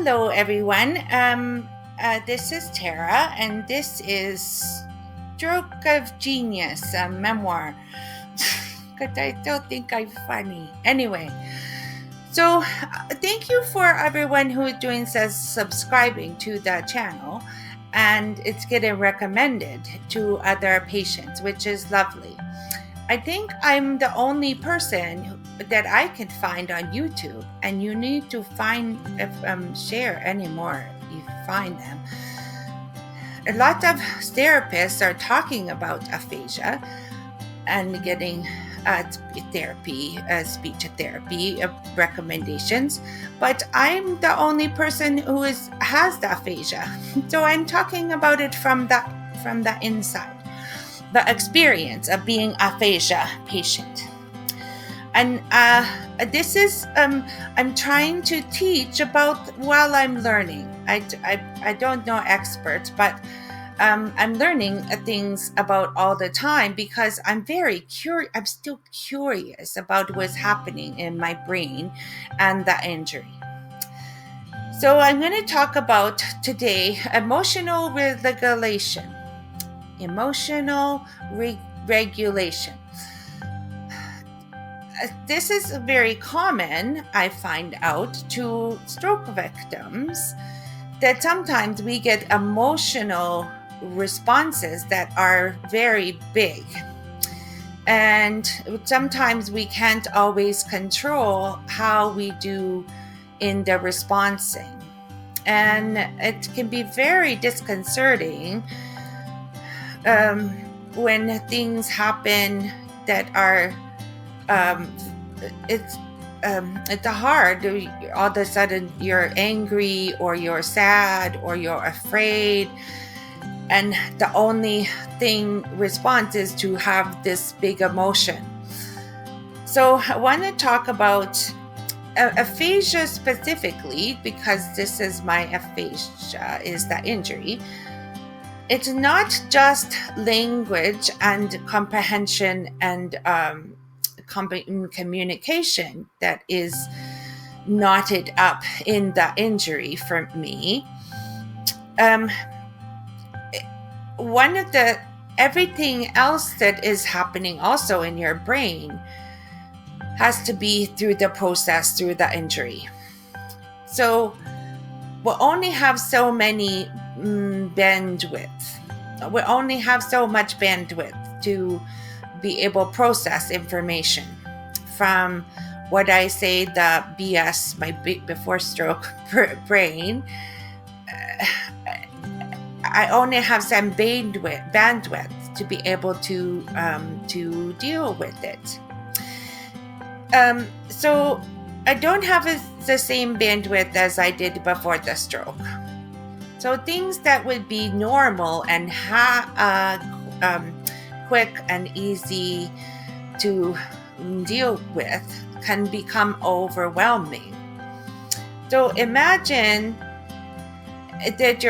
Hello, everyone. This is Tara, and this is Stroke of Genius, a memoir. Because I don't think I'm funny. Anyway, so thank you for everyone who is doing says subscribing to the channel, and it's getting recommended to other patients, which is lovely. I think I'm the only person that I can find on YouTube, and you need to find share anymore. You find them. A lot of therapists are talking about aphasia and getting therapy, speech therapy recommendations, but I'm the only person who has the aphasia, so I'm talking about it from the inside. The experience of being aphasia patient. And this is, I'm trying to teach about while I'm learning. I don't know experts, but I'm learning things about all the time because I'm very curious. I'm still curious about what's happening in my brain and the injury. So I'm going to talk about today emotional regulation. Emotional regulation. This is very common, I find out, to stroke victims, that sometimes we get emotional responses that are very big. And sometimes we can't always control how we do in the responding. And it can be very disconcerting when things happen that are it's hard. All of a sudden you're angry or you're sad or you're afraid, and the only response is to have this big emotion. So I want to talk about aphasia specifically, because this is my aphasia, is the injury. It's not just language and comprehension and communication that is knotted up in the injury for me. Everything else that is happening also in your brain has to be through the process, through the injury. So we'll only have so many bandwidth. We only have so much bandwidth to be able to process information from what I say, the BS, my before stroke brain. I only have some bandwidth to be able to deal with it. So I don't have the same bandwidth as I did before the stroke. So things that would be normal and quick and easy to deal with can become overwhelming. So imagine that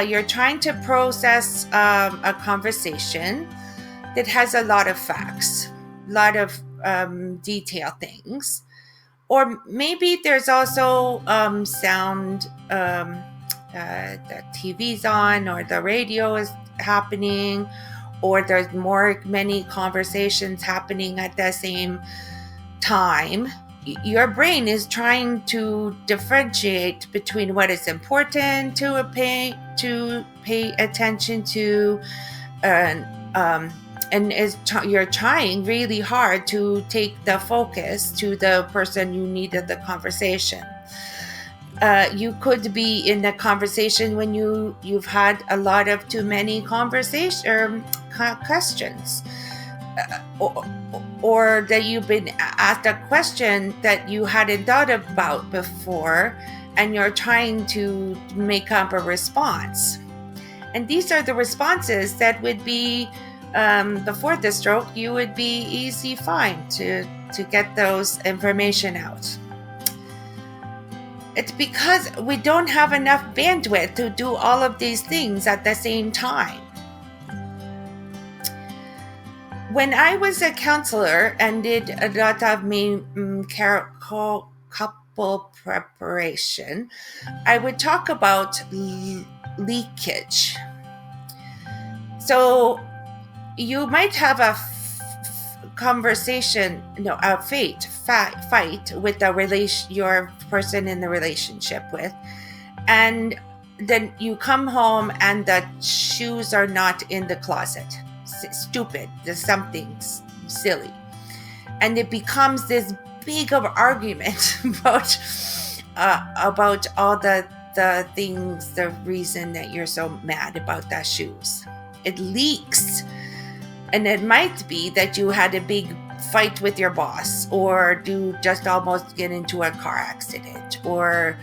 you're trying to process a conversation that has a lot of facts, a lot of detailed things. Or maybe there's also sound, the TV's on, or the radio is happening, or there's many conversations happening at the same time. Your brain is trying to differentiate between what is important to pay attention to, and you're trying really hard to take the focus to the person you needed the conversation. You could be in the conversation when you've had a lot of too many questions, or that you've been asked a question that you hadn't thought about before, and you're trying to make up a response. And these are the responses that would be before the stroke. You would be fine to get those information out. It's because we don't have enough bandwidth to do all of these things at the same time. When I was a counselor and did a lot of simple preparation, I would talk about leakage. So you might have a conversation, no, a fight with your person in the relationship with, and then you come home and the shoes are not in the closet. Stupid. There's something silly, and it becomes this big of argument about all the things, the reason that you're so mad about that shoes. It leaks. And it might be that you had a big fight with your boss, or you just almost get into a car accident, or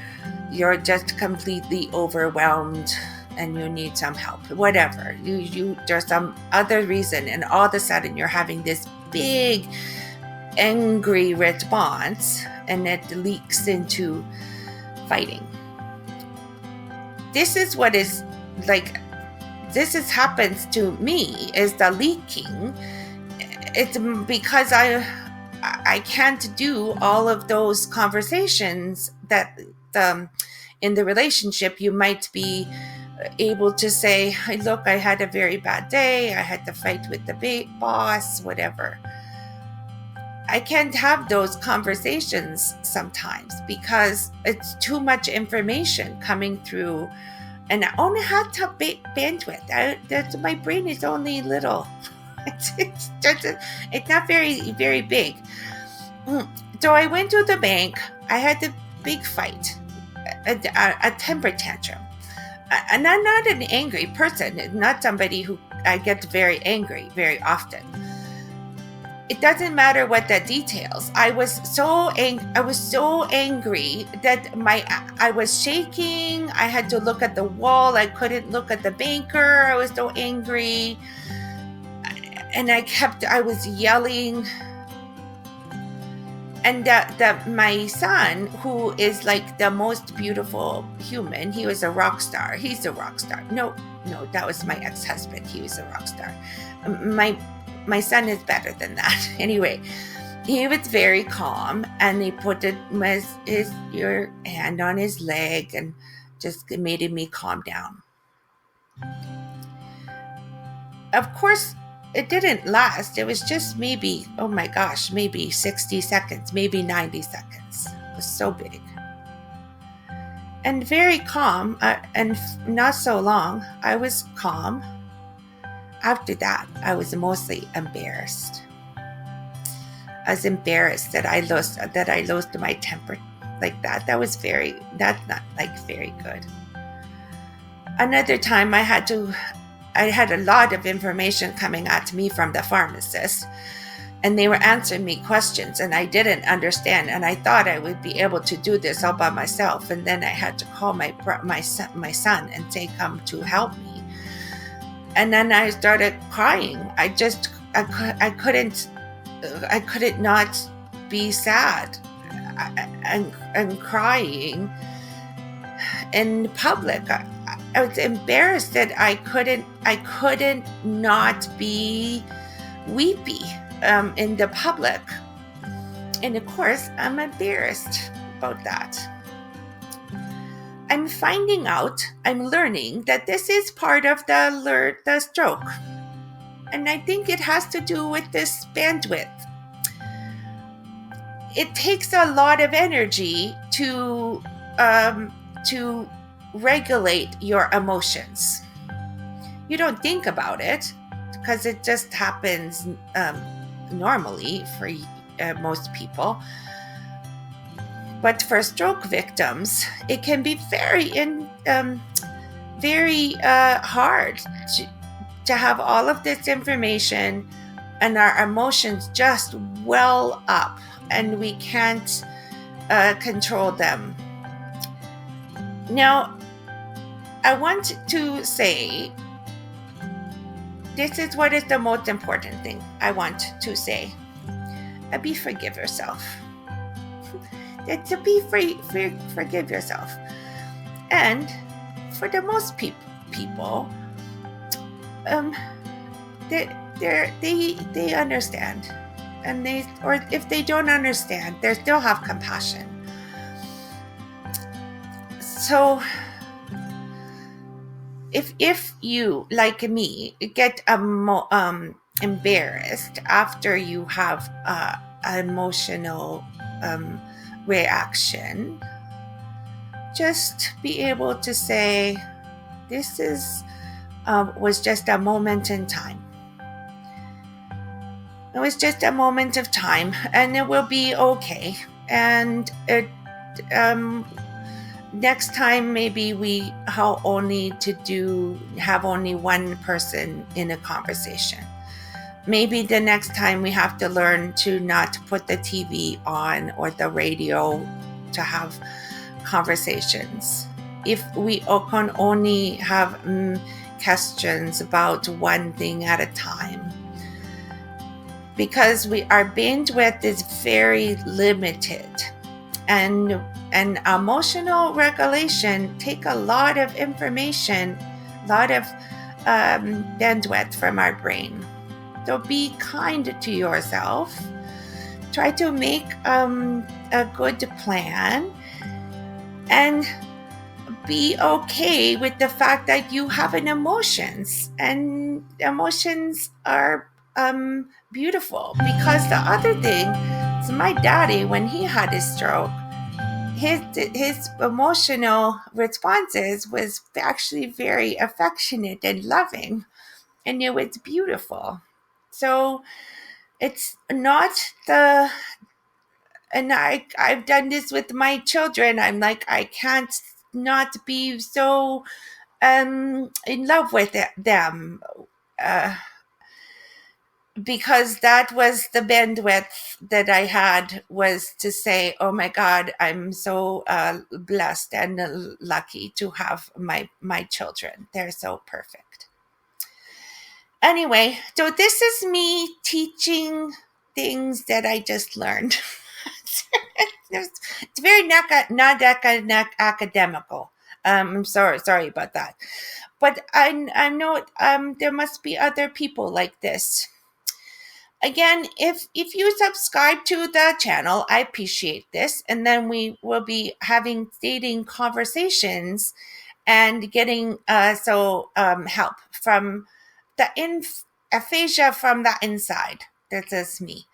you're just completely overwhelmed and you need some help. Whatever. There's some other reason, and all of a sudden you're having this big angry response, and it leaks into fighting. This is what is like. This happens to me, is the leaking. It's because I can't do all of those conversations that in the relationship you might be able to say, hey, look, I had a very bad day. I had to fight with the boss, whatever. I can't have those conversations sometimes because it's too much information coming through. And I only had to bandwidth. My brain is only little. It's not very, very big. So I went to the bank. I had a big fight, a temper tantrum. And I'm not an angry person. Not somebody who I get very angry very often. It doesn't matter what the details. I was so angry that I was shaking. I had to look at the wall. I couldn't look at the banker. I was so angry. And I was yelling. And my son, who is like the most beautiful human, he was a rock star. He's a rock star. No, that was my ex-husband. He was a rock star. My son is better than that. Anyway, he was very calm, and he put your hand on his leg and just made me calm down. Of course, it didn't last. It was just maybe 60 seconds, maybe 90 seconds. It was so big. And very calm, and not so long. I was calm. After that, I was mostly embarrassed. I was embarrassed that I lost my temper like that. That's not like very good. Another time I had a lot of information coming at me from the pharmacist, and they were answering me questions, and I didn't understand, and I thought I would be able to do this all by myself, and then I had to call my son and say, come to help me. And then I started crying. I couldn't not be sad and crying in public. I was embarrassed that I couldn't not be weepy in the public. And of course, I'm embarrassed about that. I'm learning that this is part of the stroke. And I think it has to do with this bandwidth. It takes a lot of energy to regulate your emotions. You don't think about it because it just happens normally for most people. But for stroke victims, it can be very hard to have all of this information, and our emotions just well up, and we can't control them. Now, I want to say, this is what is the most important thing I want to say. Forgive yourself. Forgive yourself. And for the most people, they understand, and or if they don't understand, they still have compassion. So if you, like me, get embarrassed after you have an emotional reaction, just be able to say, this is was just a moment in time. It was just a moment of time, and it will be okay. And next time, maybe we have only one person in a conversation. Maybe the next time we have to learn to not put the TV on or the radio to have conversations. If we can only have questions about one thing at a time, because our bandwidth is very limited, and emotional regulation take a lot of information, a lot of bandwidth from our brain. So be kind to yourself. Try to make a good plan, and be okay with the fact that you have an emotions, and emotions are beautiful. Because the other thing is, my daddy, when he had his stroke, his emotional responses was actually very affectionate and loving, and it was beautiful. So it's not and I've done this with my children. I'm like, I can't not be so in love with them, because that was the bandwidth that I had, was to say, oh my God, I'm so blessed and lucky to have my children. They're so perfect. Anyway, so this is me teaching things that I just learned. It's very not academical. I'm sorry about that, but I know there must be other people like this. Again, if you subscribe to the channel, I appreciate this, and then we will be having dating conversations and getting help from the aphasia from the inside. That's just me.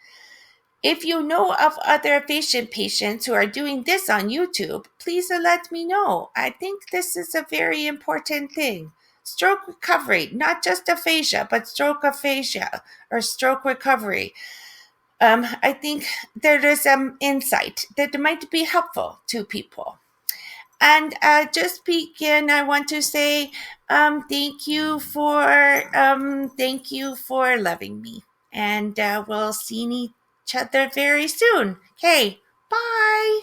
If you know of other aphasia patients who are doing this on YouTube, please let me know. I think this is a very important thing. Stroke recovery, not just aphasia, but stroke aphasia or stroke recovery. I think there is some insight that might be helpful to people. And just begin, I want to say thank you for loving me, and we'll see each other very soon. Okay, bye.